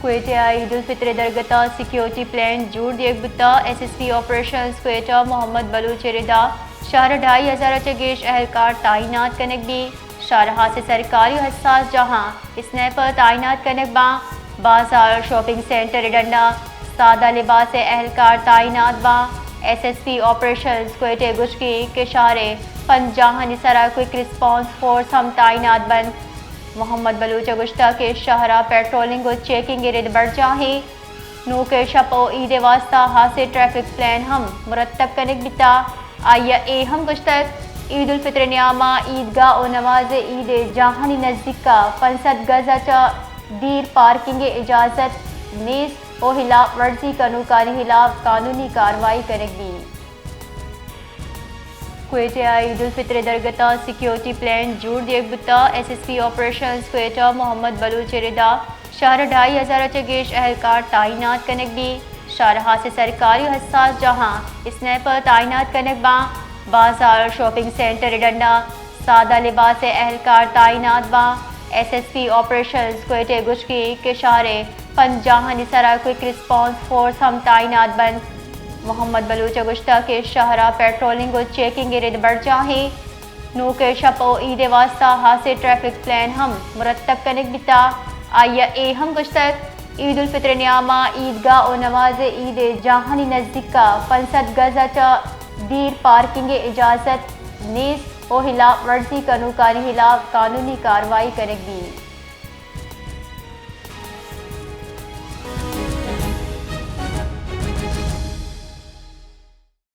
کوئٹہ عید الفطر درگتا security plan جوڑ دیگ بتا S S P operations Quetta Muhammad Baloch ردا شہر 2500 گیش اہلکار تعینات کنک بھی شارحہ سے سرکاری حساس جہاں اسنیپر تعینات کنک باں بازار شاپنگ سینٹر ڈنڈا سادہ لباس اہلکار تعینات باں S S P operations Quetta گشکی کے شارے 50 نسرا کوئک رسپانس فورس ہم تعینات بند محمد بلوچ گشتہ کے شہرہ پیٹرولنگ و چیکنگ رد بڑھ جاہی نو کے شپو عید واسطہ حاصل ٹریفک پلان ہم مرتب کنک بتا آئیہ اے ہم گشتک عید الفطر نیامہ عیدگاہ و نماز عید جہانی نزدیک کا 500 گز چا دیر پارکنگ اجازت نیز و خلاف ورزی کنوکانی خلاف قانونی کاروائی کنک بھی کوئٹہ عید الفطر درگتا سیکیورٹی پلان جوڑ دیگ بتا S S P operations Quetta Muhammad Baloch ردا شہر 2500 گیش اہلکار تعینات کنک بھی شارحہ سے سرکاری حساس جہاں اسنیپر تعینات کنک باں بازار شاپنگ سینٹر ڈنڈا سادہ لباس اہلکار تعینات باں S S P operations Quetta گشکی کے شارے 50 نسرا کوئک رسپانس فورس ہم تعینات بند محمد بلوچ گشتہ کے شہرہ پیٹرولنگ و چیکنگ رد بڑھ جاہی نو کے شپو عید واسطہ حاصل ٹریفک پلان ہم مرتب کنک بتا آئیہ اے ہم گشتک عید الفطر نیامہ عیدگاہ و نماز عید جہانی نزدیک کا 500 گز چا دیر پارکنگ اجازت نیز و خلاف ورزی کنوکانی خلاف قانونی کاروائی کنک بھی